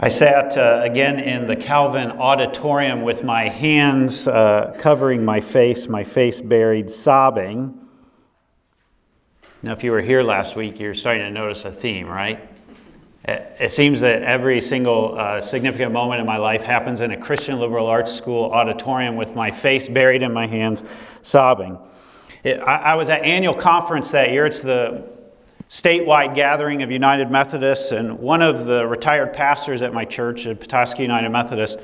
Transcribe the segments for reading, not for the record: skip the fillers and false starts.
I sat again in the Calvin auditorium with my hands covering my face buried, sobbing. Now, if you were here last week, you're starting to notice a theme, right? It seems that every single significant moment in my life happens in a Christian liberal arts school auditorium with my face buried in my hands, sobbing. I was at annual conference that year. It's the statewide gathering of United Methodists, and one of the retired pastors at my church, at Petoskey United Methodist,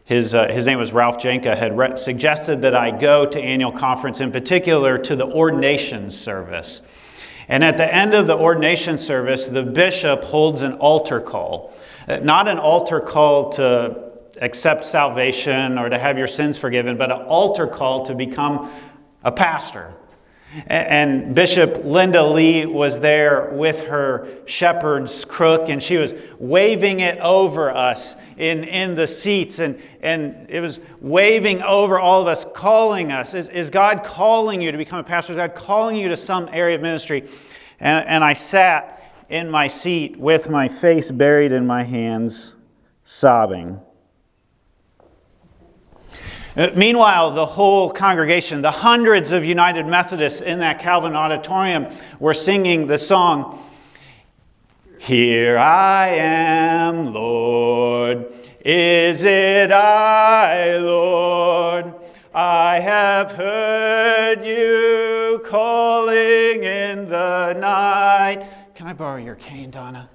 his name was Ralph Janka, had suggested that I go to annual conference, in particular to the ordination service. And at the end of the ordination service, the bishop holds an altar call. Not an altar call to accept salvation or to have your sins forgiven, but an altar call to become a pastor. And Bishop Linda Lee was there with her shepherd's crook, and she was waving it over us in the seats, and it was waving over all of us, calling us. Is God calling you to become a pastor? Is God calling you to some area of ministry? And I sat in my seat with my face buried in my hands, sobbing. Meanwhile, the whole congregation, the hundreds of United Methodists in that Calvin auditorium were singing the song, "Here I am, Lord, is it I, Lord? I have heard you calling in the night." Can I borrow your cane, Donna?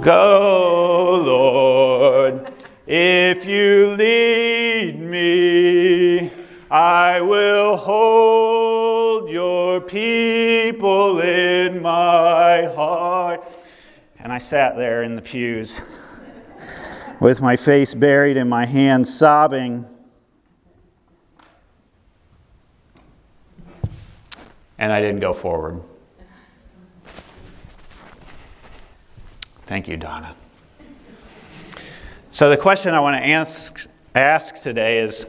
Go, Lord, if you lead me, I will hold your people in my heart. And I sat there in the pews with my face buried in my hands, sobbing. And I didn't go forward. Thank you, Donna. So the question I want to ask today is,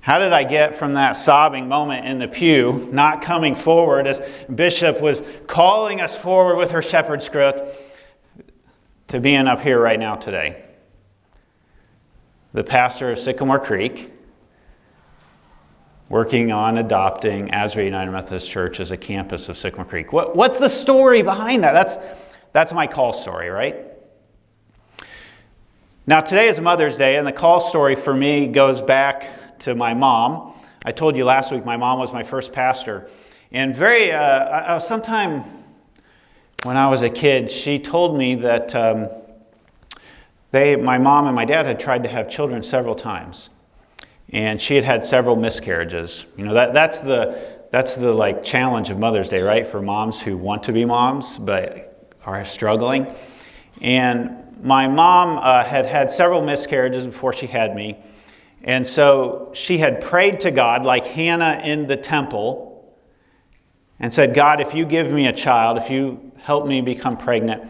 how did I get from that sobbing moment in the pew, not coming forward as Bishop was calling us forward with her shepherd's crook, to being up here right now today? The pastor of Sycamore Creek, working on adopting Asbury United Methodist Church as a campus of Sycamore Creek. What's the story behind that? That's my call story, right? Now, today is Mother's Day, and the call story for me goes back to my mom. I told you last week my mom was my first pastor. And sometime when I was a kid, she told me that my mom and my dad had tried to have children several times. And she had had several miscarriages. You know, that's the like challenge of Mother's Day, right? For moms who want to be moms, but are struggling. And my mom had had several miscarriages before she had me. And so she had prayed to God like Hannah in the temple and said, "God, if you give me a child, if you help me become pregnant,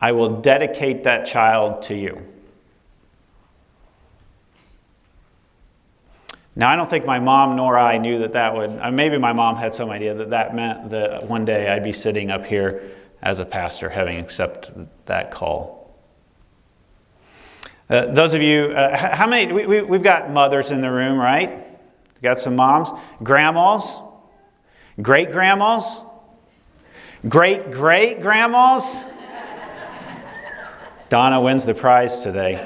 I will dedicate that child to you." Now, I don't think my mom nor I knew that would, maybe my mom had some idea that meant that one day I'd be sitting up here as a pastor, having accepted that call. Those of you, how many, we've got mothers in the room, right? We've got some moms, grandmas, great-grandmas, great-great-grandmas. Donna wins the prize today.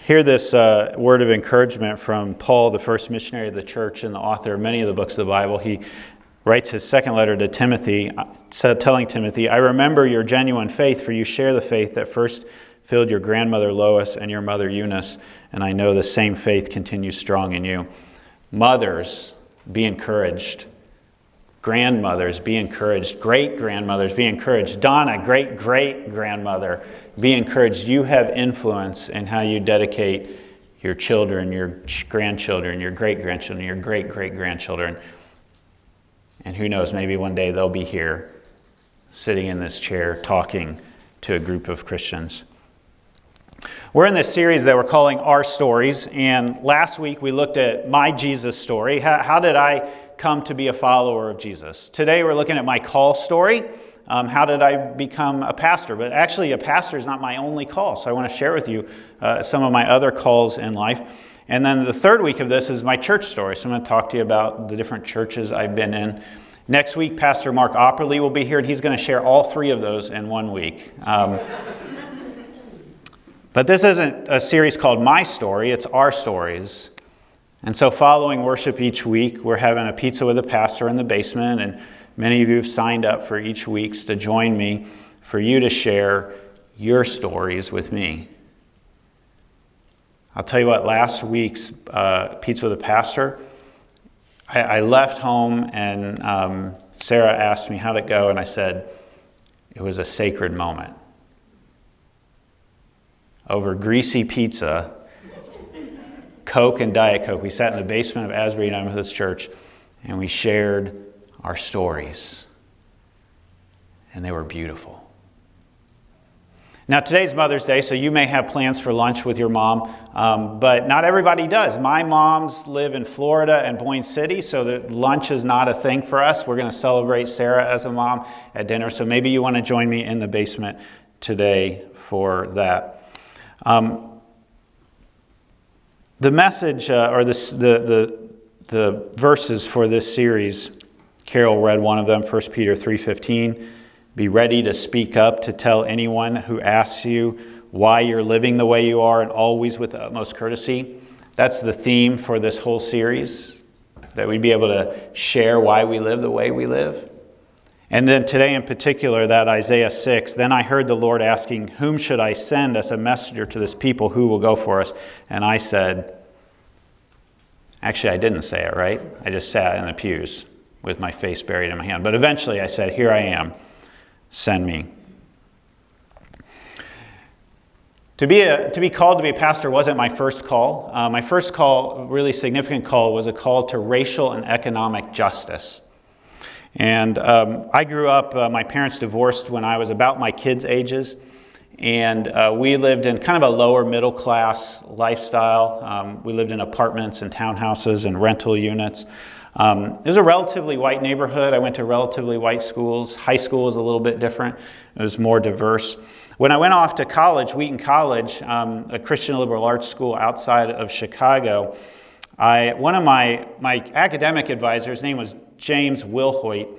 Hear this word of encouragement from Paul, the first missionary of the church and the author of many of the books of the Bible. He writes his second letter to Timothy, telling Timothy, "I remember your genuine faith, for you share the faith that first filled your grandmother Lois and your mother Eunice, and I know the same faith continues strong in you." Mothers, be encouraged. Grandmothers, be encouraged. Great-grandmothers, be encouraged. Donna, great-great-grandmother, be encouraged. You have influence in how you dedicate your children, your grandchildren, your great-grandchildren, your great-great-grandchildren. And who knows, maybe one day they'll be here, sitting in this chair, talking to a group of Christians. We're in this series that we're calling Our Stories, and last week we looked at my Jesus story. How did I come to be a follower of Jesus? Today we're looking at my call story. How did I become a pastor? But actually, a pastor is not my only call, so I want to share with you some of my other calls in life. And then the third week of this is my church story, so I'm going to talk to you about the different churches I've been in. Next week, Pastor Mark Opperly will be here, and he's going to share all three of those in 1 week. But this isn't a series called My Story, it's Our Stories. And so following worship each week, we're having a pizza with a pastor in the basement, and many of you have signed up for each week's to join me for you to share your stories with me. I'll tell you what, last week's pizza with a pastor, I left home and Sarah asked me how'd it go, and I said, it was a sacred moment. Over greasy pizza, Coke and Diet Coke, we sat in the basement of Asbury United Methodist Church and we shared our stories. And they were beautiful. Now today's Mother's Day, so you may have plans for lunch with your mom, but not everybody does. My moms live in Florida and Boyne City, so that lunch is not a thing for us. We're going to celebrate Sarah as a mom at dinner, so maybe you want to join me in the basement today for that. The message, or the verses for this series, Carol read one of them, 1 Peter 3:15. Be ready to speak up to tell anyone who asks you why you're living the way you are, and always with the utmost courtesy. That's the theme for this whole series, that we'd be able to share why we live the way we live. And then today in particular, that Isaiah 6, then I heard the Lord asking, whom should I send as a messenger to this people? Who will go for us? And I said, actually I didn't say it, right? I just sat in the pews with my face buried in my hand. But eventually I said, here I am, send me. To be called to be a pastor wasn't my first call. My first call, really significant call, was a call to racial and economic justice. And I grew up, my parents divorced when I was about my kids' ages, and we lived in kind of a lower middle class lifestyle. We lived in apartments and townhouses and rental units. It was a relatively white neighborhood. I went to relatively white schools. High school was a little bit different. It was more diverse. When I went off to college, Wheaton College, a Christian liberal arts school outside of Chicago, one of my academic advisors, his name was James Wilhoit,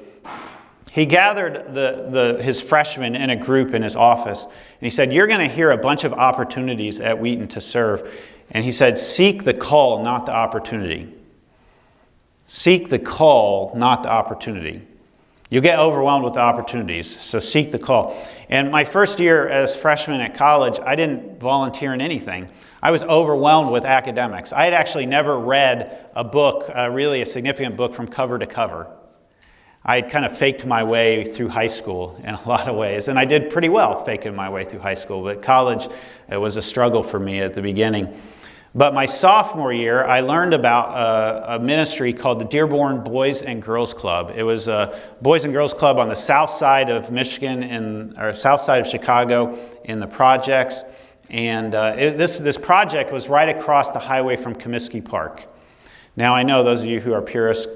he gathered his freshmen in a group in his office, and he said, you're going to hear a bunch of opportunities at Wheaton to serve. And he said, seek the call, not the opportunity. Seek the call, not the opportunity. You'll get overwhelmed with the opportunities, so seek the call. And my first year as freshman at college, I didn't volunteer in anything. I was overwhelmed with academics. I had actually never read a book, really a significant book, from cover to cover. I had kind of faked my way through high school in a lot of ways, and I did pretty well faking my way through high school, but college, it was a struggle for me at the beginning. But my sophomore year, I learned about a ministry called the Dearborn Boys and Girls Club. It was a Boys and Girls Club on the south side of Michigan, or south side of Chicago in the projects. And this project was right across the highway from Comiskey Park. Now I know those of you who are purists,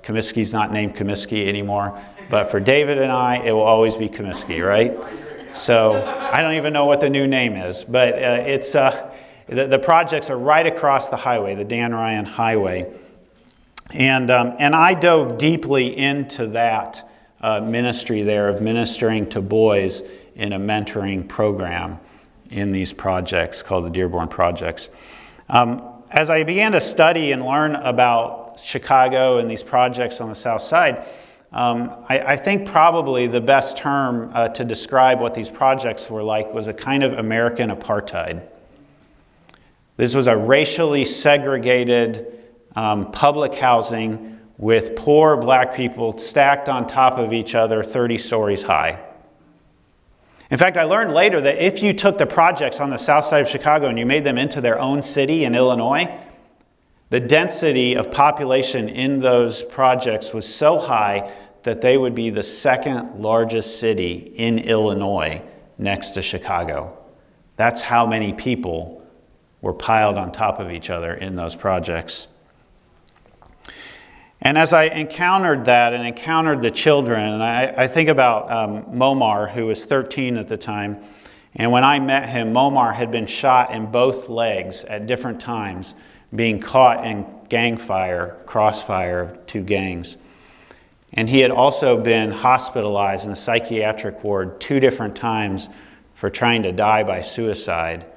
Comiskey's not named Comiskey anymore, but for David and I, it will always be Comiskey, right? So I don't even know what the new name is, but the projects are right across the highway, the Dan Ryan Highway. And I dove deeply into that ministry there of ministering to boys in a mentoring program in these projects called the Dearborn Projects. As I began to study and learn about Chicago and these projects on the south side, I think probably the best term to describe what these projects were like was a kind of American apartheid. This was a racially segregated public housing with poor black people stacked on top of each other 30 stories high. In fact, I learned later that if you took the projects on the south side of Chicago and you made them into their own city in Illinois, the density of population in those projects was so high that they would be the second largest city in Illinois next to Chicago. That's how many people were piled on top of each other in those projects. And as I encountered that and encountered the children, and I think about Momar, who was 13 at the time, and when I met him, Momar had been shot in both legs at different times, being caught in crossfire of two gangs. And he had also been hospitalized in a psychiatric ward 2 different times for trying to die by suicide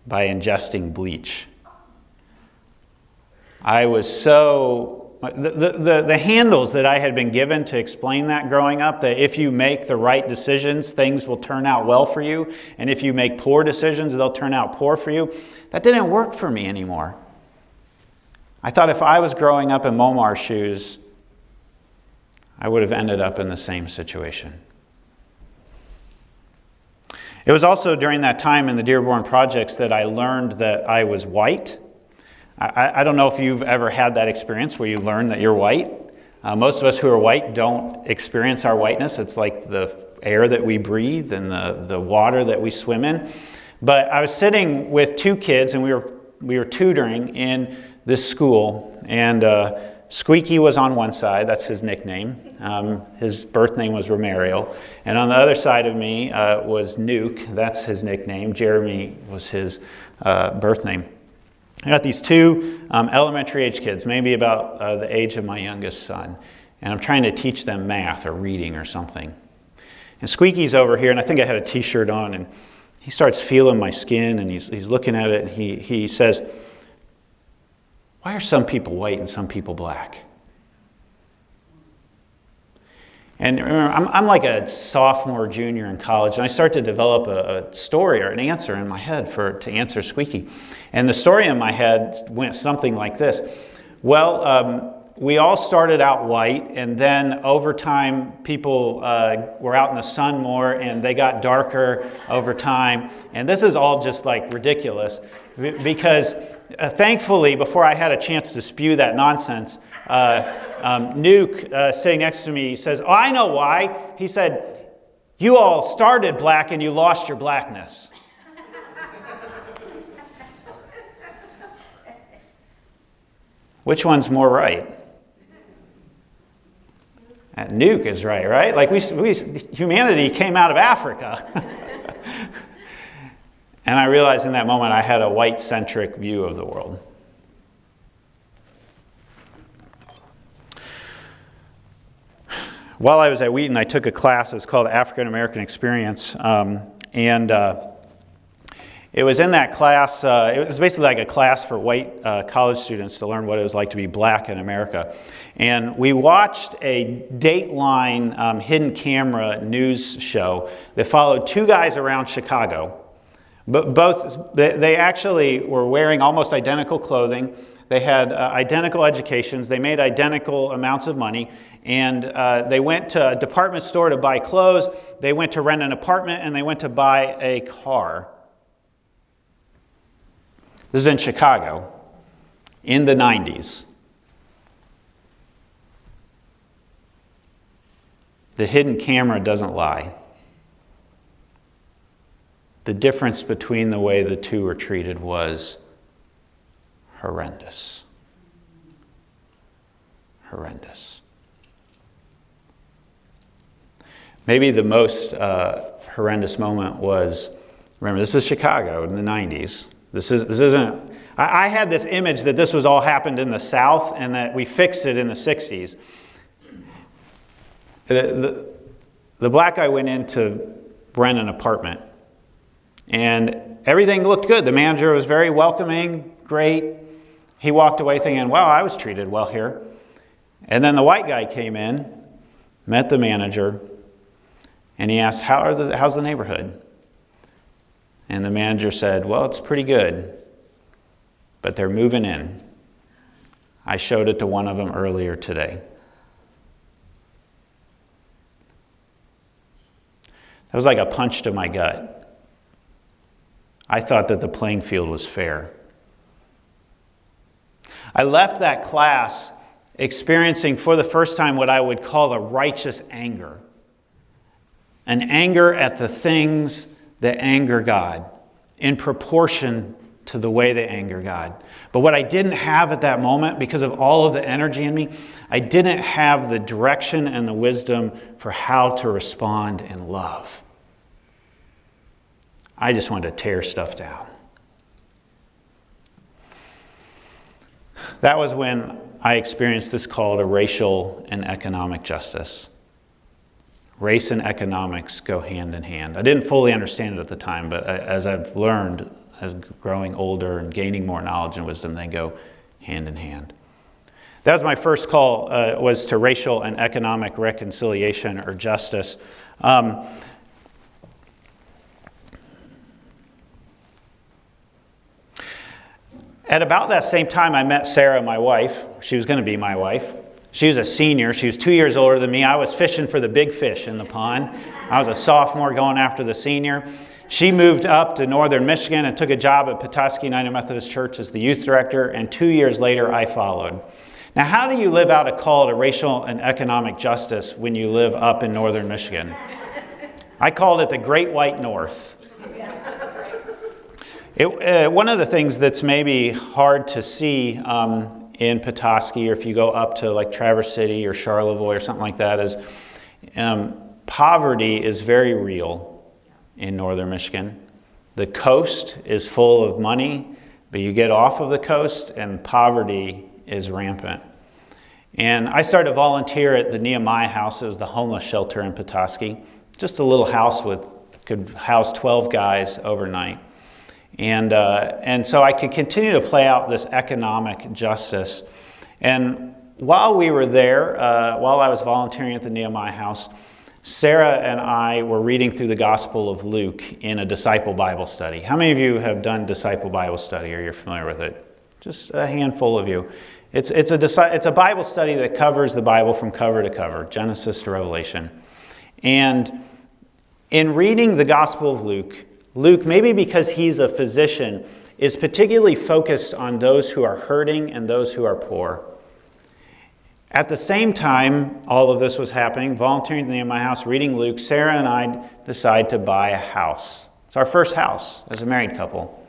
by ingesting bleach. I was so... The handles that I had been given to explain that growing up, that if you make the right decisions, things will turn out well for you, and if you make poor decisions, they'll turn out poor for you, that didn't work for me anymore. I thought if I was growing up in Momar's shoes, I would have ended up in the same situation. It was also during that time in the Dearborn Projects that I learned that I was white. I don't know if you've ever had that experience where you learn that you're white. Most of us who are white don't experience our whiteness. It's like the air that we breathe and the water that we swim in. But I was sitting with 2 kids, and we were tutoring in this school, and Squeaky was on one side. That's his nickname. His birth name was Romario. And on the other side of me was Nuke. That's his nickname. Jeremy was his birth name. I got these 2 elementary age kids, maybe about the age of my youngest son, and I'm trying to teach them math or reading or something. And Squeaky's over here, and I think I had a t-shirt on, and he starts feeling my skin, and he's looking at it, and he says, "Why are some people white and some people black?" And remember, I'm like a sophomore, junior in college, and I start to develop a story or an answer in my head to answer Squeaky. And the story in my head went something like this. Well, we all started out white, and then over time, people were out in the sun more, and they got darker over time. And this is all just like ridiculous, because thankfully, before I had a chance to spew that nonsense, Nuke, sitting next to me, says, "Oh, I know why." He said, "You all started black and you lost your blackness." Which one's more right? Nuke is right? Like humanity came out of Africa. And I realized in that moment I had a white-centric view of the world. While I was at Wheaton, I took a class. It was called African American Experience. It was in that class, it was basically like a class for white college students to learn what it was like to be black in America. And we watched a Dateline hidden camera news show that followed 2 guys around Chicago. But they actually were wearing almost identical clothing. They had identical educations. They made identical amounts of money. And they went to a department store to buy clothes. They went to rent an apartment, and they went to buy a car. This is in Chicago in the 90s. The hidden camera doesn't lie. The difference between the way the 2 were treated was horrendous. Horrendous. Maybe the most horrendous moment was, remember, this is Chicago in the 90s. This isn't, I had this image that this was all happened in the South and that we fixed it in the 60s. The black guy went in to rent an apartment, and everything looked good. The manager was very welcoming, great. He walked away thinking, wow, I was treated well here. And then the white guy came in, met the manager, and he asked, how's the neighborhood? And the manager said, well, it's pretty good, but they're moving in. I showed it to one of them earlier today. That was like a punch to my gut. I thought that the playing field was fair. I left that class experiencing for the first time what I would call a righteous anger. An anger at the things that anger God in proportion to the way they anger God. But what I didn't have at that moment, because of all of the energy in me, I didn't have the direction and the wisdom for how to respond in love. I just wanted to tear stuff down. That was when I experienced this call to racial and economic justice. Race and economics go hand in hand. I didn't fully understand it at the time, but as I've learned, as growing older and gaining more knowledge and wisdom, they go hand in hand. That was my first call, was to racial and economic reconciliation or justice. At about that same time, I met Sarah, my wife. She was going to be my wife. She was a senior. She was 2 years older than me. I was fishing for the big fish in the pond. I was a sophomore going after the senior. She moved up to northern Michigan and took a job at Petoskey United Methodist Church as the youth director, and 2 years later, I followed. Now, how do you live out a call to racial and economic justice when you live up in northern Michigan? I called it the Great White North. One of the things that's maybe hard to see in Petoskey, or if you go up to like Traverse City or Charlevoix or something like that, is poverty is very real in northern Michigan. The coast is full of money, but you get off of the coast and poverty is rampant. And I started to volunteer at the Nehemiah House. It was the homeless shelter in Petoskey. Just a little house could house 12 guys overnight. And so I could continue to play out this economic justice. And while we were there, while I was volunteering at the Nehemiah House, Sarah and I were reading through the Gospel of Luke in a disciple Bible study. How many of you have done disciple Bible study, or you're familiar with it? Just a handful of you. It's a Bible study that covers the Bible from cover to cover, Genesis to Revelation. And in reading the Gospel of Luke, maybe because he's a physician, is particularly focused on those who are hurting and those who are poor. At the same time all of this was happening, volunteering in my house, reading Luke, Sarah and I decided to buy a house. It's our first house as a married couple.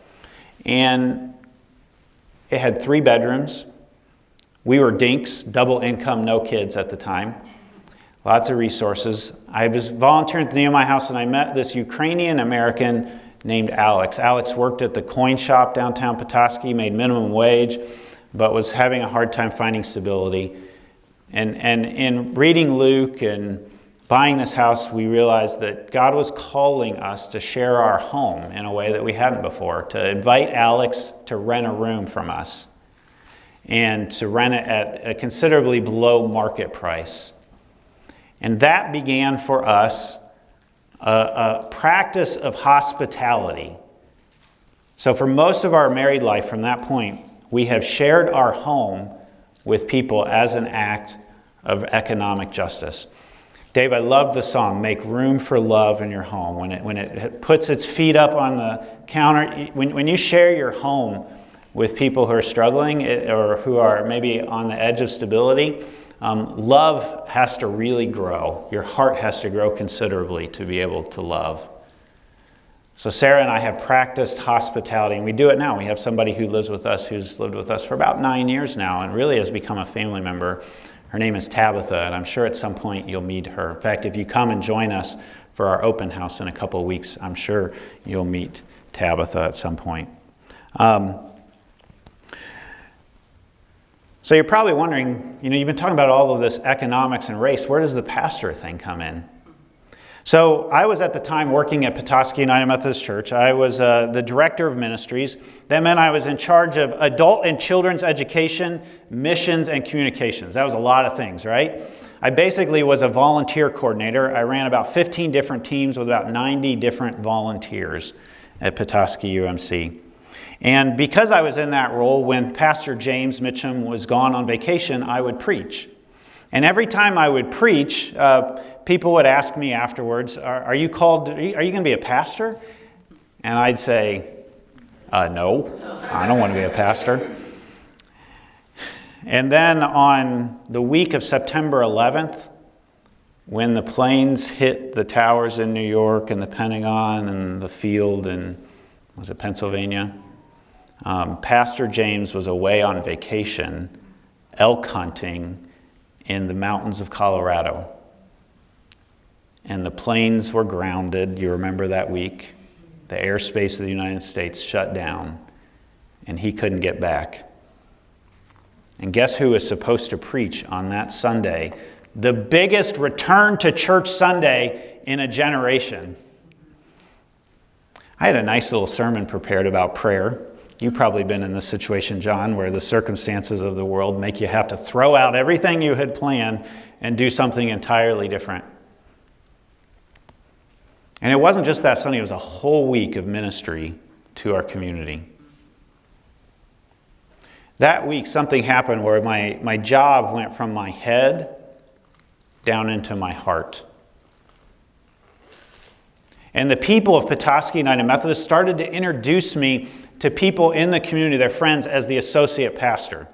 And it had 3 bedrooms. We were dinks, double income, no kids at the time. Lots of resources. I was volunteering at the Nehemiah House, and I met this Ukrainian American named Alex. Alex worked at the coin shop downtown Petoskey, made minimum wage, but was having a hard time finding stability. And in reading Luke and buying this house, we realized that God was calling us to share our home in a way that we hadn't before, to invite Alex to rent a room from us and to rent it at a considerably below market price. And that began for us a practice of hospitality. So for most of our married life from that point, we have shared our home with people as an act of economic justice. Dave, I love the song, Make Room for Love in Your Home. When it puts its feet up on the counter, when you share your home with people who are struggling or who are maybe on the edge of stability, love has to really grow. Your heart has to grow considerably to be able to love. So Sarah and I have practiced hospitality, and we do it now. We have somebody who lives with us who's lived with us for about 9 years now and really has become a family member. Her name is Tabitha, and I'm sure at some point you'll meet her. In fact, if you come and join us for our open house in a couple of weeks, I'm sure you'll meet Tabitha at some point. So you're probably wondering, you've been talking about all of this economics and race. Where does the pastor thing come in? So I was at the time working at Petoskey United Methodist Church. I was the director of ministries. That meant I was in charge of adult and children's education, missions, and communications. That was a lot of things, right? I basically was a volunteer coordinator. I ran about 15 different teams with about 90 different volunteers at Petoskey UMC. And because I was in that role, when Pastor James Mitchum was gone on vacation, I would preach. And every time I would preach, people would ask me afterwards, are you going to be a pastor? And I'd say, no, I don't want to be a pastor. And then on the week of September 11th, when the planes hit the towers in New York and the Pentagon and the field in, was it Pennsylvania? Pastor James was away on vacation, elk hunting in the mountains of Colorado. And the planes were grounded. You remember that week? The airspace of the United States shut down, and he couldn't get back. And guess who was supposed to preach on that Sunday? The biggest return to church Sunday in a generation. I had a nice little sermon prepared about prayer. You've probably been in this situation, John, where the circumstances of the world make you have to throw out everything you had planned and do something entirely different. And it wasn't just that Sunday, it was a whole week of ministry to our community. That week, something happened where my job went from my head down into my heart. And the people of Petoskey United Methodist started to introduce me to people in the community, their friends, as the associate pastor.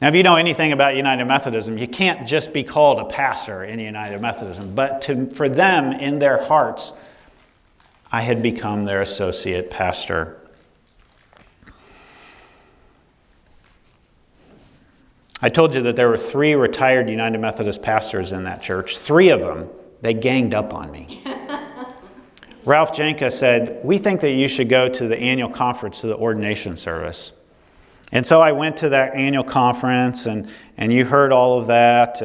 Now, if you know anything about United Methodism, you can't just be called a pastor in United Methodism. But for them, in their hearts, I had become their associate pastor. I told you that there were 3 retired United Methodist pastors in that church. 3 of them, they ganged up on me. Ralph Janka said, "We think that you should go to the annual conference, to the ordination service." And so I went to that annual conference, and you heard all of that,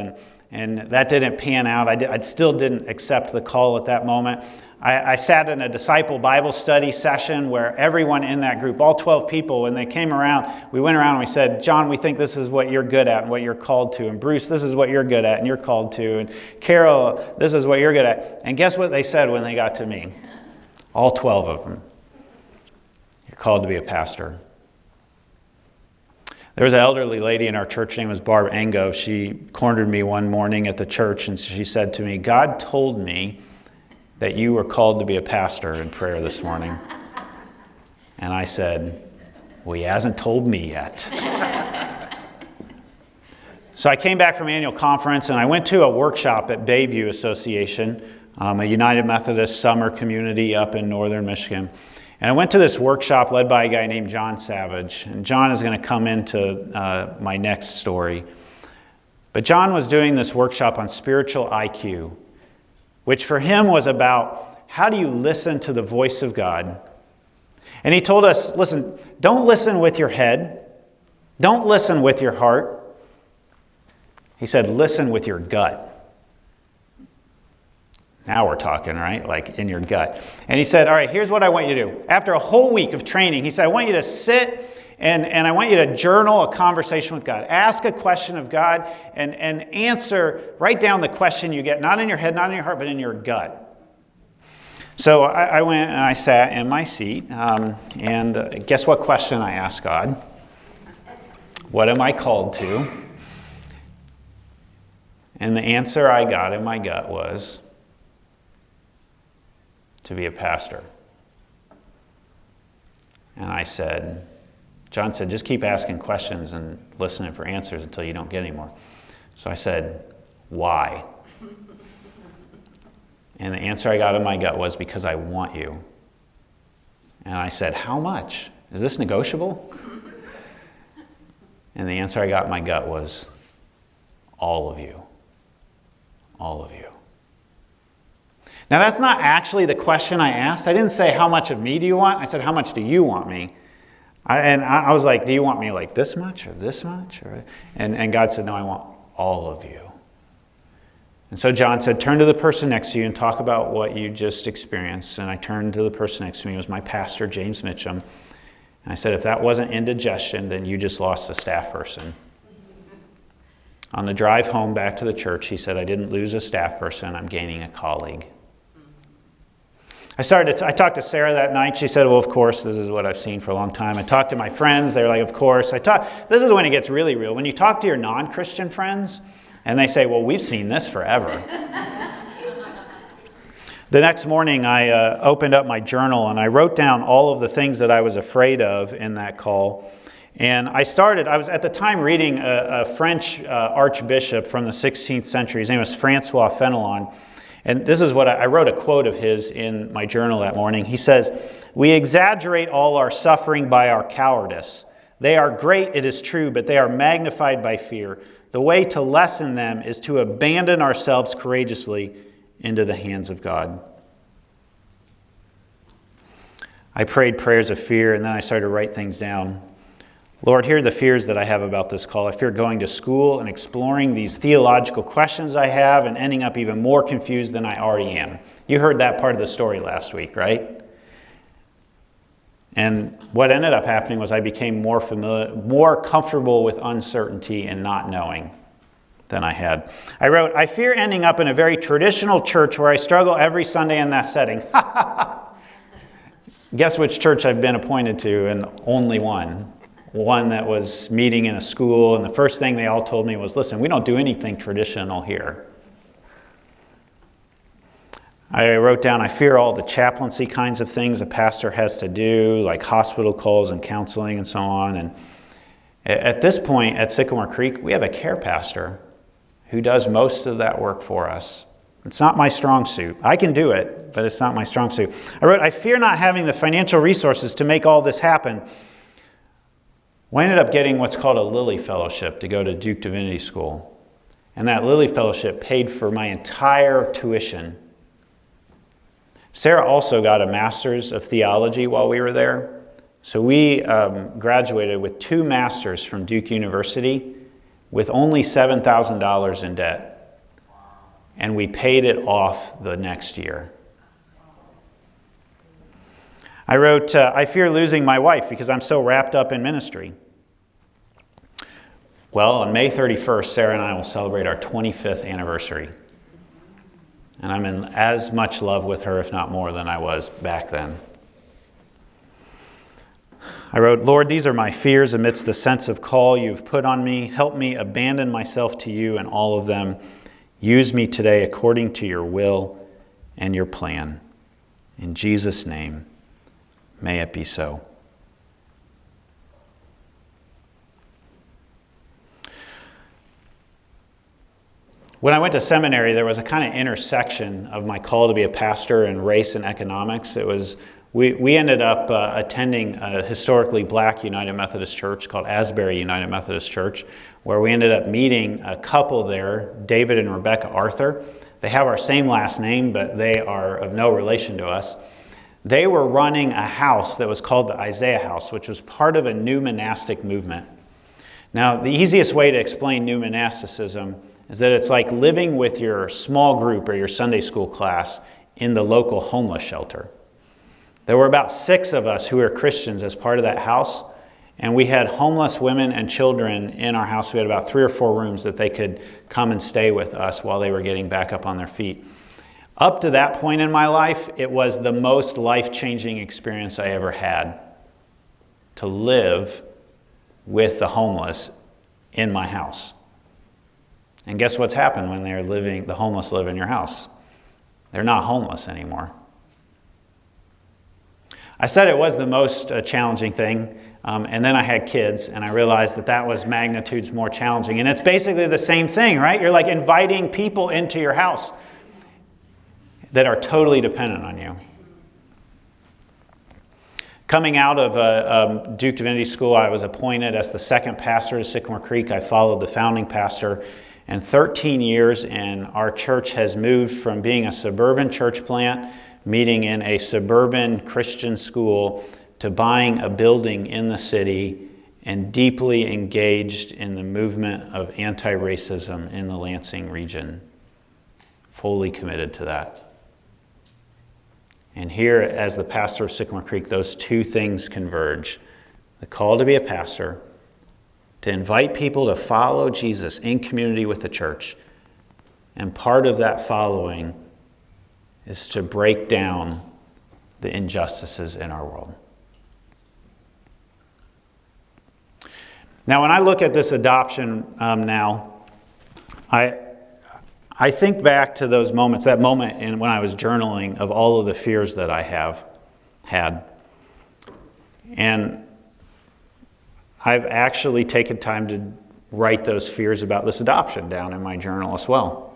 and that didn't pan out. I still didn't accept the call at that moment. I sat in a disciple Bible study session where everyone in that group, all 12 people, when they came around, we went around and we said, "John, we think this is what you're good at and what you're called to. And Bruce, this is what you're good at and you're called to. And Carol, this is what you're good at." And guess what they said when they got to me? All 12 of them. "You're called to be a pastor." There was an elderly lady in our church, her name was Barb Ango. She cornered me one morning at the church and she said to me, "God told me that you were called to be a pastor in prayer this morning." And I said, "Well, he hasn't told me yet." So I came back from annual conference and I went to a workshop at Bayview Association, a United Methodist summer community up in northern Michigan. And I went to this workshop led by a guy named John Savage. And John is going to come into my next story. But John was doing this workshop on spiritual IQ, which for him was about how do you listen to the voice of God. And he told us, listen, don't listen with your head. Don't listen with your heart. He said, listen with your gut. Now we're talking, right? Like in your gut. And he said, all right, here's what I want you to do. After a whole week of training, he said, I want you to sit and I want you to journal a conversation with God. Ask a question of God and answer, write down the question you get, not in your head, not in your heart, but in your gut. So I went and I sat in my seat, and guess what question I asked God? What am I called to? And the answer I got in my gut was to be a pastor. And I said, John said, just keep asking questions and listening for answers until you don't get any more. So I said, why? And the answer I got in my gut was, because I want you. And I said, how much? Is this negotiable? And the answer I got in my gut was, all of you. All of you. Now that's not actually the question I asked. I didn't say, how much of me do you want? I said, how much do you want me? I was like, do you want me like this much or this much? And God said, no, I want all of you. And so John said, turn to the person next to you and talk about what you just experienced. And I turned to the person next to me. It was my pastor, James Mitchum. And I said, if that wasn't indigestion, then you just lost a staff person. On the drive home back to the church, he said, I didn't lose a staff person. I'm gaining a colleague. I talked to Sarah that night. She said, well, of course, this is what I've seen for a long time. I talked to my friends. They were like, of course. This is when it gets really real. When you talk to your non-Christian friends, and they say, well, we've seen this forever. The next morning, I opened up my journal, and I wrote down all of the things that I was afraid of in that call. And I was at the time reading a French archbishop from the 16th century. His name was Francois Fenelon. And this is what I wrote a quote of his in my journal that morning. He says, "We exaggerate all our suffering by our cowardice. They are great, it is true, but they are magnified by fear. The way to lessen them is to abandon ourselves courageously into the hands of God." I prayed prayers of fear, and then I started to write things down. Lord, here are the fears that I have about this call. I fear going to school and exploring these theological questions I have and ending up even more confused than I already am. You heard that part of the story last week, right? And what ended up happening was I became more comfortable with uncertainty and not knowing than I had. I wrote, "I fear ending up in a very traditional church where I struggle every Sunday in that setting." Guess which church I've been appointed to, and only one. One that was meeting in a school, and the first thing they all told me was, "Listen, we don't do anything traditional here." I wrote down, "I fear all the chaplaincy kinds of things a pastor has to do, like hospital calls and counseling and so on." And at this point at Sycamore Creek, we have a care pastor who does most of that work for us. It's not my strong suit. I can do it, but it's not my strong suit. I wrote, "I fear not having the financial resources to make all this happen." We ended up getting what's called a Lilly Fellowship to go to Duke Divinity School. And that Lilly Fellowship paid for my entire tuition. Sarah also got a master's of theology while we were there. So we graduated with 2 masters from Duke University with only $7,000 in debt. And we paid it off the next year. I wrote, "I fear losing my wife because I'm so wrapped up in ministry." Well, on May 31st, Sarah and I will celebrate our 25th anniversary. And I'm in as much love with her, if not more, than I was back then. I wrote, "Lord, these are my fears amidst the sense of call you've put on me. Help me abandon myself to you in all of them. Use me today according to your will and your plan. In Jesus' name, may it be so." When I went to seminary, there was a kind of intersection of my call to be a pastor and race and economics. We ended up attending a historically black United Methodist Church called Asbury United Methodist Church, where we ended up meeting a couple there, David and Rebecca Arthur. They have our same last name, but they are of no relation to us. They were running a house that was called the Isaiah House, which was part of a new monastic movement. Now, the easiest way to explain new monasticism is that it's like living with your small group or your Sunday school class in the local homeless shelter. There were about 6 of us who were Christians as part of that house, and we had homeless women and children in our house. We had about 3 or 4 rooms that they could come and stay with us while they were getting back up on their feet. Up to that point in my life, it was the most life-changing experience I ever had to live with the homeless in my house. And guess what's happened when the homeless live in your house? They're not homeless anymore. I said it was the most challenging thing, and then I had kids, and I realized that was magnitudes more challenging. And it's basically the same thing, right? You're like inviting people into your house that are totally dependent on you. Coming out of Duke Divinity School, I was appointed as the second pastor to Sycamore Creek. I followed the founding pastor. And 13 years in, our church has moved from being a suburban church plant, meeting in a suburban Christian school, to buying a building in the city and deeply engaged in the movement of anti-racism in the Lansing region. Fully committed to that. And here, as the pastor of Sycamore Creek, those 2 things converge. The call to be a pastor, to invite people to follow Jesus in community with the church. And part of that following is to break down the injustices in our world. Now, when I look at this adoption now, I think back to those moments, that moment when I was journaling of all of the fears that I have had. And I've actually taken time to write those fears about this adoption down in my journal as well.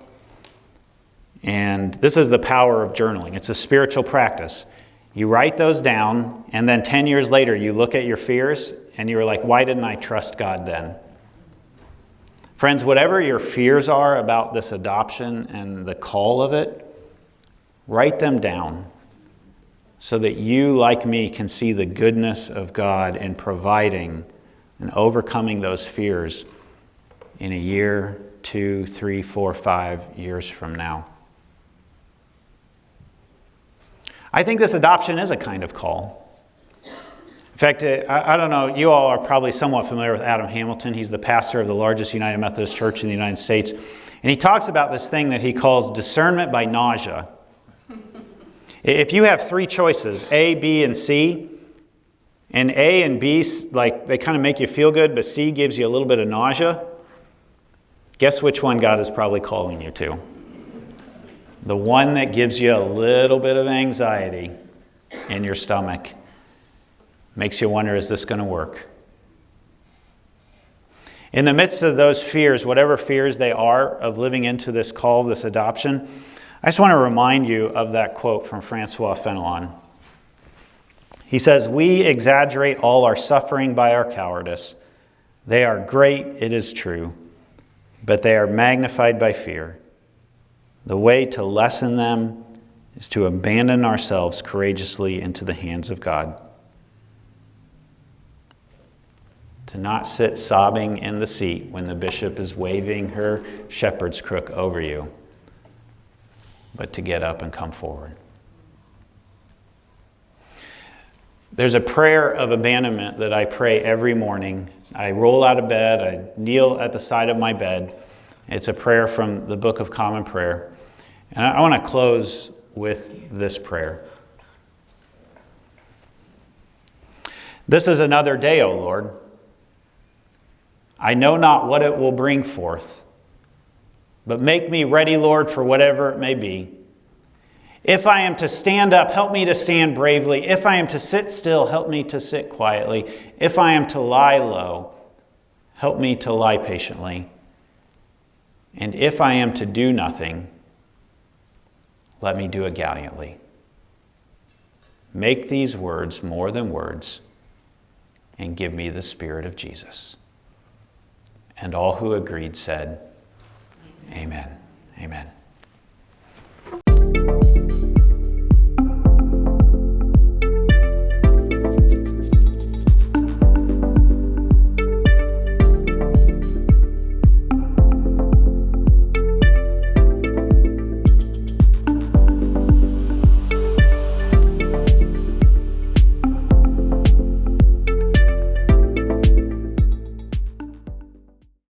And this is the power of journaling. It's a spiritual practice. You write those down, and then 10 years later, you look at your fears, and you're like, why didn't I trust God then? Friends, whatever your fears are about this adoption and the call of it, write them down so that you, like me, can see the goodness of God in providing and overcoming those fears in a year, 2, 3, 4, 5 years from now. I think this adoption is a kind of call. In fact, I don't know, you all are probably somewhat familiar with Adam Hamilton. He's the pastor of the largest United Methodist Church in the United States. And he talks about this thing that he calls discernment by nausea. If you have 3 choices, A, B, and C, and A and B, like, they kind of make you feel good, but C gives you a little bit of nausea, guess which one God is probably calling you to? The one that gives you a little bit of anxiety in your stomach. Makes you wonder, is this going to work? In the midst of those fears, whatever fears they are of living into this call, this adoption, I just want to remind you of that quote from Francois Fenelon. He says, "We exaggerate all our suffering by our cowardice. They are great, it is true, but they are magnified by fear. The way to lessen them is to abandon ourselves courageously into the hands of God. To not sit sobbing in the seat when the bishop is waving her shepherd's crook over you, but to get up and come forward." There's a prayer of abandonment that I pray every morning. I roll out of bed, I kneel at the side of my bed. It's a prayer from the Book of Common Prayer. And I want to close with this prayer. "This is another day, O Lord. I know not what it will bring forth, but make me ready, Lord, for whatever it may be. If I am to stand up, help me to stand bravely. If I am to sit still, help me to sit quietly. If I am to lie low, help me to lie patiently. And if I am to do nothing, let me do it gallantly. Make these words more than words, and give me the Spirit of Jesus." And all who agreed said, Amen. Amen.